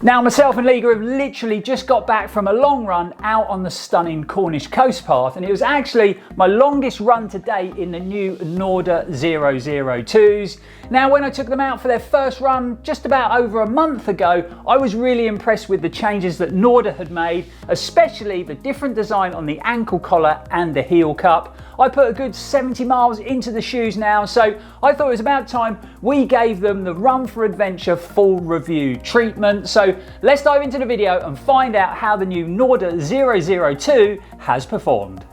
Now myself and Liga have literally just got back from a long run out on the stunning Cornish coast path, and it was actually my longest run to date in the new Norda 002s. Now when I took them out for their first run just about over a month ago, I was really impressed with the changes that Norda had made, especially the different design on the ankle collar and the heel cup. I put a good 70 miles into the shoes now, so I thought it was about time we gave them the Run4Adventure full review treatment. So let's dive into the video and find out how the new Norda 002 has performed.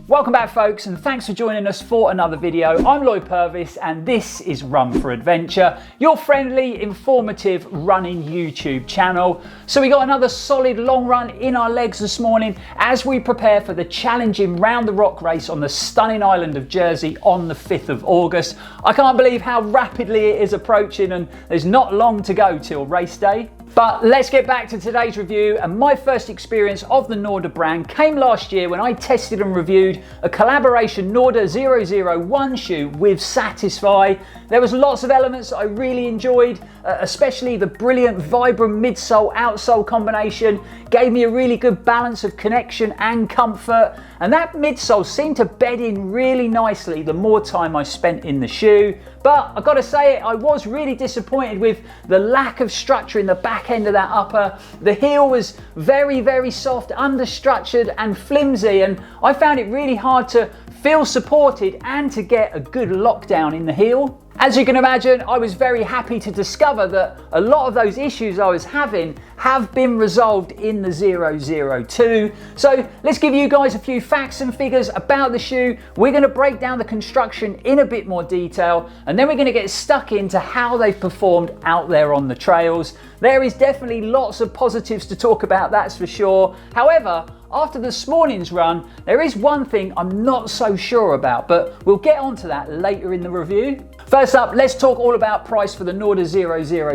Welcome back folks, and thanks for joining us for another video. I'm Lloyd Purvis and this is Run4Adventure, your friendly, informative running YouTube channel. So we got another solid long run in our legs this morning as we prepare for the challenging Round the Rock race on the stunning island of Jersey on the 5th of August. I can't believe how rapidly it is approaching, and there's not long to go till race day. But let's get back to today's review, and my first experience of the Norda brand came last year when I tested and reviewed a collaboration Norda 001 shoe with Satisfy. There was lots of elements that I really enjoyed, especially the brilliant Vibram Midsole Outsole combination gave me a really good balance of connection and comfort, and that midsole seemed to bed in really nicely the more time I spent in the shoe. But I've got to say, I was really disappointed with the lack of structure in the back end of that upper. The heel was very soft, understructured and flimsy, and I found it really hard to feel supported and to get a good lockdown in the heel. As you can imagine, I was very happy to discover that a lot of those issues I was having have been resolved in the 002. So let's give you guys a few facts and figures about the shoe. We're going to break down the construction in a bit more detail, and then we're going to get stuck into how they've performed out there on the trails. There is definitely lots of positives to talk about, that's for sure. However, after this morning's run, there is one thing I'm not so sure about, but we'll get onto that later in the review. First up, let's talk all about price for the Norda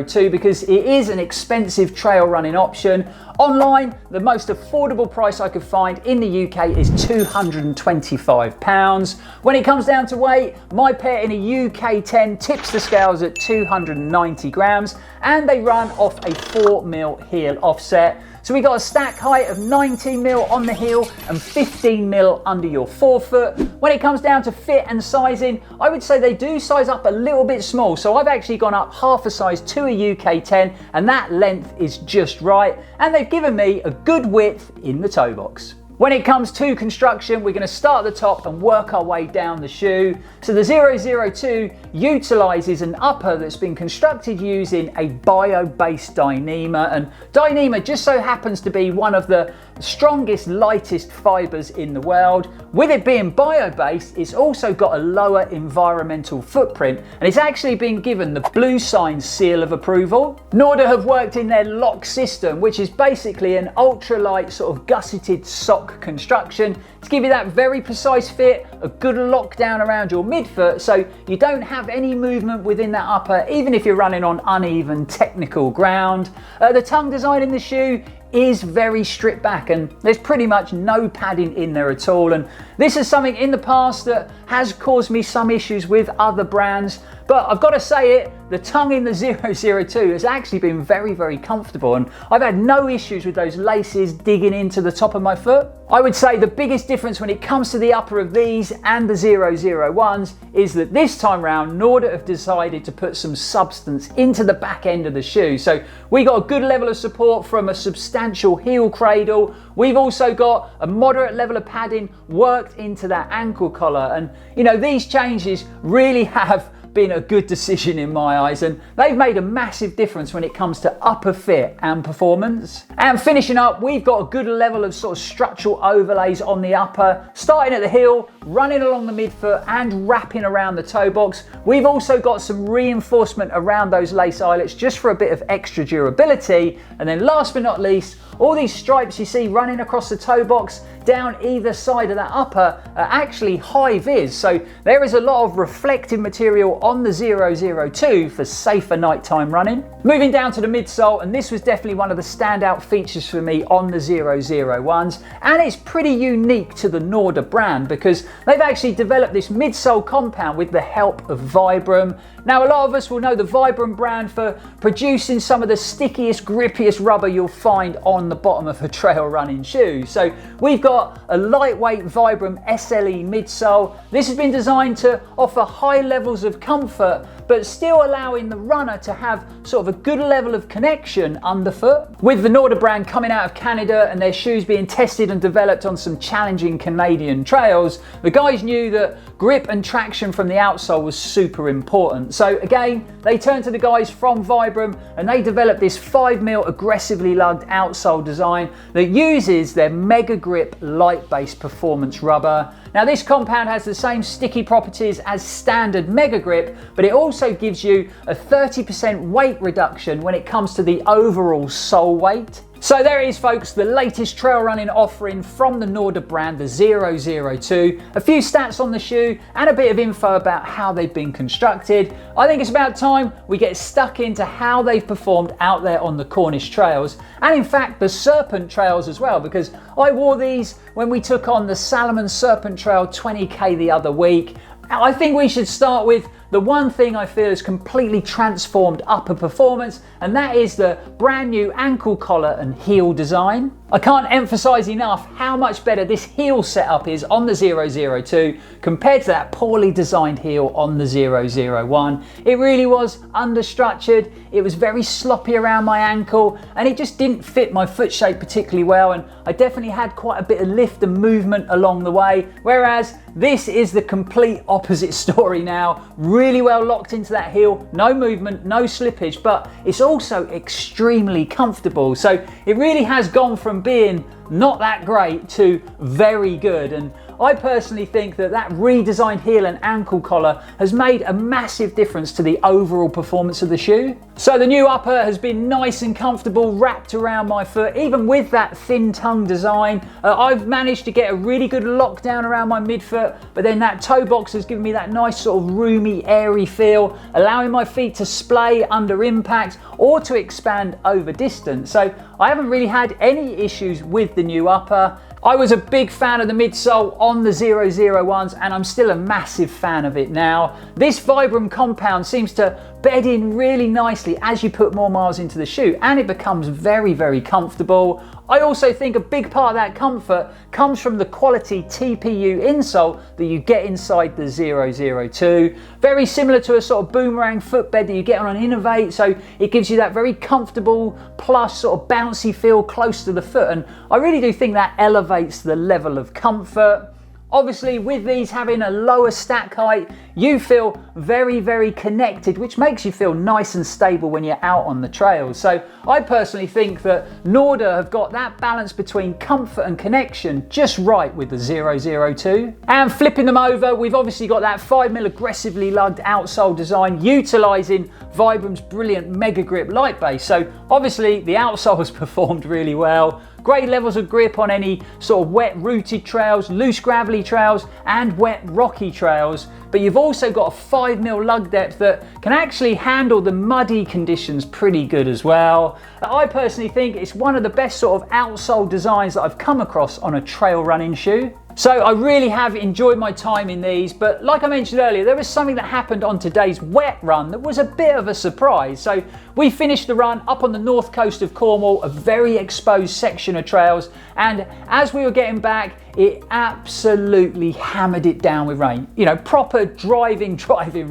002 because it is an expensive trail running option. Online, the most affordable price I could find in the UK is £225. When it comes down to weight, my pair in a UK 10 tips the scales at 290 grams, and they run off a 4mm heel offset. So we got a stack height of 19mm on the heel and 15mm under your forefoot. When it comes down to fit and sizing, I would say they do size up a little bit small. So I've actually gone up half a size to a UK 10, and that length is just right. And they've given me a good width in the toe box. When it comes to construction, we're going to start at the top and work our way down the shoe. So the 002 utilises an upper that's been constructed using a bio-based Dyneema, and Dyneema just so happens to be one of the strongest, lightest fibres in the world. With it being bio-based, it's also got a lower environmental footprint, and it's actually been given the Blue Sign seal of approval. Norda have worked in their lock system, which is basically an ultralight sort of gusseted sock construction to give you that very precise fit, a good lockdown around your midfoot so you don't have any movement within that upper, even if you're running on uneven technical ground. The tongue design in the shoe is very stripped back, and there's pretty much no padding in there at all, and this is something in the past that has caused me some issues with other brands. But I've got to say it, the tongue in the 002 has actually been very comfortable, and I've had no issues with those laces digging into the top of my foot. I would say the biggest difference when it comes to the upper of these and the 001s is that this time round Norda have decided to put some substance into the back end of the shoe. So we got a good level of support from a substantial heel cradle. We've also got a moderate level of padding worked into that ankle collar, and you know, these changes really have been a good decision in my eyes, and they've made a massive difference when it comes to upper fit and performance. And finishing up, we've got a good level of sort of structural overlays on the upper. Starting at the heel, running along the midfoot and wrapping around the toe box. We've also got some reinforcement around those lace eyelets just for a bit of extra durability. And then last but not least, all these stripes you see running across the toe box down either side of that upper are actually high vis, so there is a lot of reflective material on the 002 for safer nighttime running. Moving down to the midsole, and this was definitely one of the standout features for me on the 001s, and it's pretty unique to the Norda brand because they've actually developed this midsole compound with the help of Vibram. Now, a lot of us will know the Vibram brand for producing some of the stickiest, grippiest rubber you'll find on the bottom of a trail running shoe. So we've got a lightweight Vibram SLE midsole. This has been designed to offer high levels of comfort, but still allowing the runner to have sort of a good level of connection underfoot. With the Norda brand coming out of Canada and their shoes being tested and developed on some challenging Canadian trails, the guys knew that grip and traction from the outsole was super important. So again, they turned to the guys from Vibram and they developed this 5mm aggressively lugged outsole design that uses their Megagrip Litebase performance rubber. Now, this compound has the same sticky properties as standard Megagrip, but it also gives you a 30% weight reduction when it comes to the overall sole weight. So there it is, folks, the latest trail running offering from the Norda brand, the 002. A few stats on the shoe and a bit of info about how they've been constructed. I think it's about time we get stuck into how they've performed out there on the Cornish trails, and in fact the Serpent trails as well, because I wore these when we took on the Salomon Serpent Trail 20k the other week. I think we should start with the one thing I feel has completely transformed upper performance, and that is the brand new ankle collar and heel design. I can't emphasize enough how much better this heel setup is on the 002 compared to that poorly designed heel on the 001. It really was understructured, it was very sloppy around my ankle, and it just didn't fit my foot shape particularly well, and I definitely had quite a bit of lift and movement along the way, whereas this is the complete opposite story now. Really well locked into that heel, no movement, no slippage, but it's also extremely comfortable. So it really has gone from being not that great to very good, and I personally think that that redesigned heel and ankle collar has made a massive difference to the overall performance of the shoe. So the new upper has been nice and comfortable wrapped around my foot, even with that thin tongue design. I've managed to get a really good lockdown around my midfoot, but then that toe box has given me that nice sort of roomy, airy feel, allowing my feet to splay under impact or to expand over distance. So I haven't really had any issues with the new upper. I was a big fan of the midsole on the 001s, and I'm still a massive fan of it now. This Vibram compound seems to bed in really nicely as you put more miles into the shoe, and it becomes very, very comfortable. I also think a big part of that comfort comes from the quality TPU insole that you get inside the 002. Very similar to a sort of boomerang footbed that you get on an Innovate, so it gives you that very comfortable plus sort of bouncy feel close to the foot, and I really do think that elevates the level of comfort. Obviously, with these having a lower stack height, you feel very, very connected, which makes you feel nice and stable when you're out on the trails. So I personally think that Norda have got that balance between comfort and connection just right with the 002. And flipping them over, we've obviously got that 5mm aggressively lugged outsole design utilising Vibram's brilliant Megagrip Litebase. So obviously the outsole has performed really well. Great levels of grip on any sort of wet rooted trails, loose gravelly trails and wet rocky trails, but you've also got a 5mm lug depth that can actually handle the muddy conditions pretty good as well. I personally think it's one of the best sort of outsole designs that I've come across on a trail running shoe. So I really have enjoyed my time in these, but like I mentioned earlier, there was something that happened on today's wet run that was a bit of a surprise. So we finished the run up on the north coast of Cornwall, a very exposed section of trails, and as we were getting back, it absolutely hammered it down with rain. You know, proper driving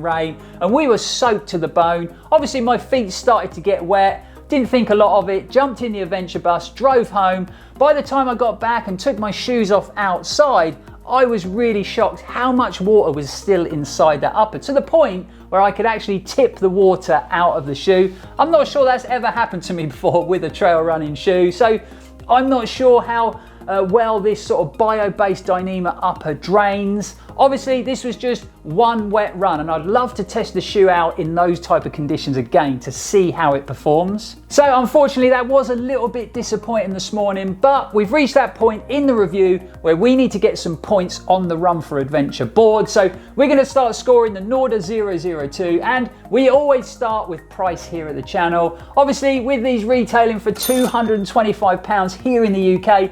rain, and we were soaked to the bone. Obviously my feet started to get wet. Didn't think a lot of it, jumped in the adventure bus, drove home. By the time I got back and took my shoes off outside, I was really shocked how much water was still inside that upper, to the point where I could actually tip the water out of the shoe. I'm not sure that's ever happened to me before with a trail running shoe, so I'm not sure how well this sort of bio-based Dyneema upper drains. Obviously, this was just one wet run, and I'd love to test the shoe out in those type of conditions again to see how it performs. So unfortunately, that was a little bit disappointing this morning, but we've reached that point in the review where we need to get some points on the Run4Adventure board. So we're going to start scoring the Norda 002, and we always start with price here at the channel. Obviously, with these retailing for £225 here in the UK,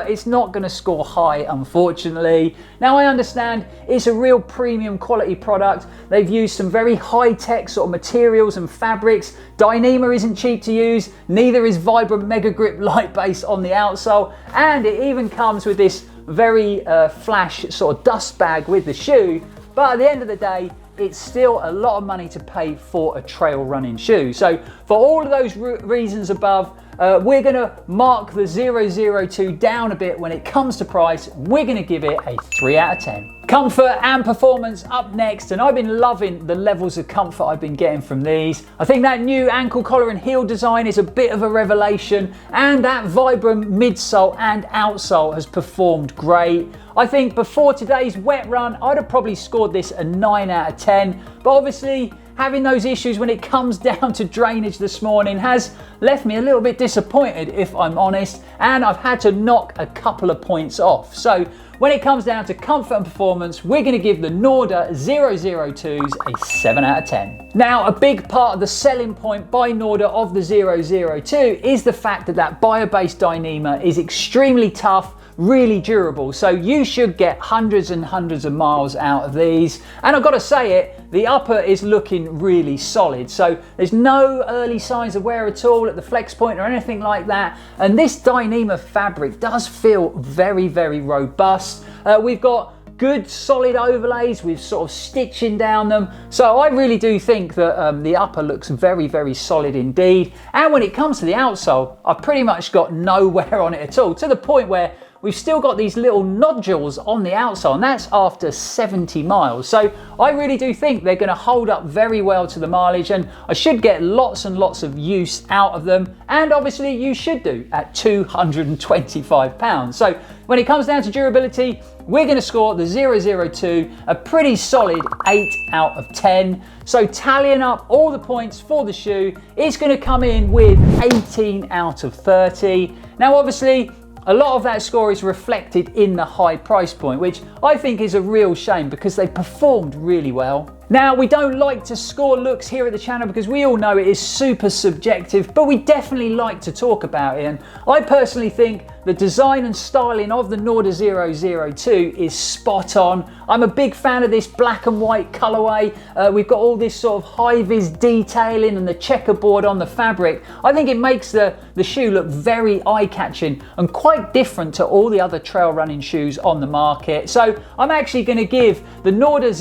it's not going to score high, unfortunately. Now, I understand it's a real premium quality product. They've used some very high-tech sort of materials and fabrics. Dyneema isn't cheap to use, neither is Vibram Megagrip Litebase on the outsole, and it even comes with this very flash sort of dust bag with the shoe. But at the end of the day, it's still a lot of money to pay for a trail running shoe. So for all of those reasons above, we're going to mark the 002 down a bit when it comes to price. We're going to give it a 3 out of 10. Comfort and performance up next, and I've been loving the levels of comfort I've been getting from these. I think that new ankle collar and heel design is a bit of a revelation, and that Vibram midsole and outsole has performed great. I think before today's wet run, I'd have probably scored this a 9 out of 10, but obviously having those issues when it comes down to drainage this morning has left me a little bit disappointed, if I'm honest, and I've had to knock a couple of points off. So when it comes down to comfort and performance, we're going to give the Norda 002s a 7 out of 10. Now, a big part of the selling point by Norda of the 002 is the fact that that bio-based Dyneema is extremely tough, really durable, so you should get hundreds and hundreds of miles out of these. And I've got to say it, the upper is looking really solid, so there's no early signs of wear at all at the flex point or anything like that, and this Dyneema fabric does feel very, very robust. We've got good solid overlays with sort of stitching down them, so I really do think that the upper looks very, very solid indeed. And when it comes to the outsole, I've pretty much got no wear on it at all, to the point where we've still got these little nodules on the outsole, and that's after 70 miles. So I really do think they're going to hold up very well to the mileage, and I should get lots and lots of use out of them. And obviously you should do at £225. So when it comes down to durability, we're going to score the 002 a pretty solid 8 out of 10. So tallying up all the points for the shoe, it's going to come in with 18 out of 30. Now, obviously, a lot of that score is reflected in the high price point, which I think is a real shame because they performed really well. Now, we don't like to score looks here at the channel because we all know it is super subjective, but we definitely like to talk about it. And I personally think the design and styling of the Norda 002 is spot on. I'm a big fan of this black and white colorway. We've got all this sort of high-vis detailing and the checkerboard on the fabric. I think it makes the shoe look very eye-catching and quite different to all the other trail running shoes on the market. So I'm actually going to give the Norda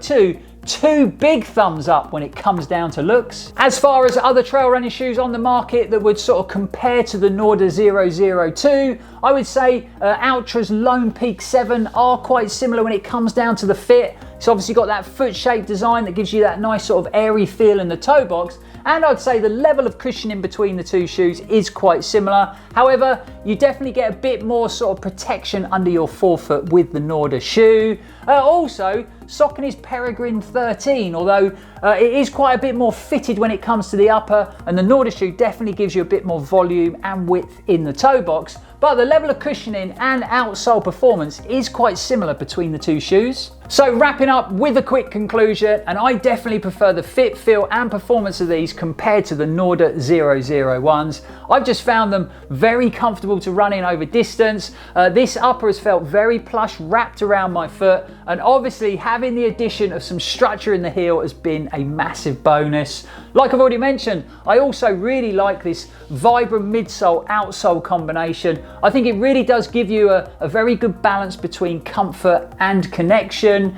002 2 big thumbs up when it comes down to looks. As far as other trail running shoes on the market that would sort of compare to the Norda 002, I would say Altra's Lone Peak 7 are quite similar when it comes down to the fit. It's obviously got that foot-shaped design that gives you that nice sort of airy feel in the toe box. And I'd say the level of cushioning between the two shoes is quite similar. However, you definitely get a bit more sort of protection under your forefoot with the Norda shoe. Also, Saucony's Peregrine 13, although it is quite a bit more fitted when it comes to the upper, and the Norda shoe definitely gives you a bit more volume and width in the toe box. But the level of cushioning and outsole performance is quite similar between the two shoes. So wrapping up with a quick conclusion, and I definitely prefer the fit, feel and performance of these compared to the Norda 001s. I've just found them very comfortable to run in over distance. This upper has felt very plush, wrapped around my foot, and obviously having the addition of some structure in the heel has been a massive bonus. Like I've already mentioned, I also really like this Vibram midsole outsole combination. I think it really does give you a very good balance between comfort and connection.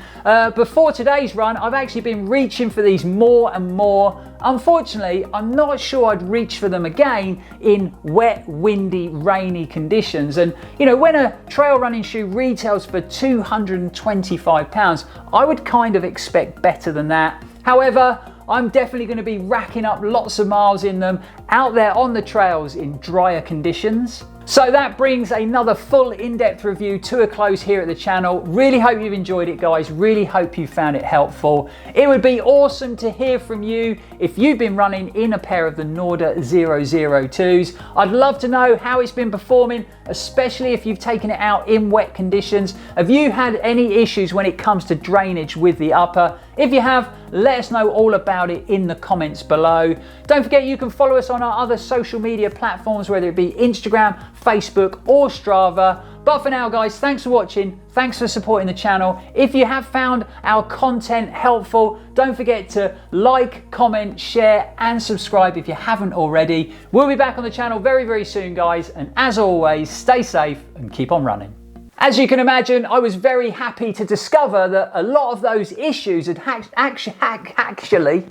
Before today's run, I've actually been reaching for these more and more. Unfortunately, I'm not sure I'd reach for them again in wet, windy, rainy conditions. And you know, when a trail running shoe retails for £225, I would kind of expect better than that. However, I'm definitely going to be racking up lots of miles in them out there on the trails in drier conditions. So that brings another full in-depth review to a close here at the channel. Really hope you've enjoyed it, guys. Really hope you found it helpful. It would be awesome to hear from you if you've been running in a pair of the Norda 002s. I'd love to know how it's been performing, especially if you've taken it out in wet conditions. Have you had any issues when it comes to drainage with the upper? If you have, let us know all about it in the comments below. Don't forget you can follow us on our other social media platforms, whether it be Instagram, Facebook or Strava. But for now, guys, thanks for watching. Thanks for supporting the channel. If you have found our content helpful, don't forget to like, comment, share and subscribe if you haven't already. We'll be back on the channel very, very soon, guys. And as always, stay safe and keep on running. As you can imagine, I was very happy to discover that a lot of those issues had actually...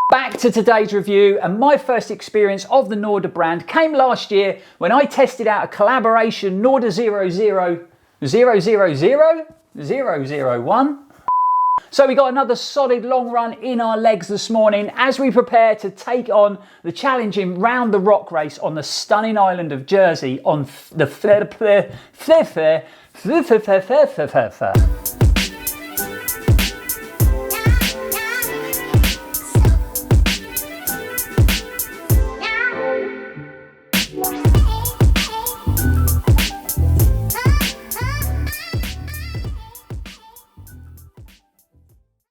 Back to today's review, and my first experience of the Norda brand came last year when I tested out a collaboration Norda 001. So we got another solid long run in our legs this morning as we prepare to take on the challenging Round the Rock race on the stunning island of Jersey on the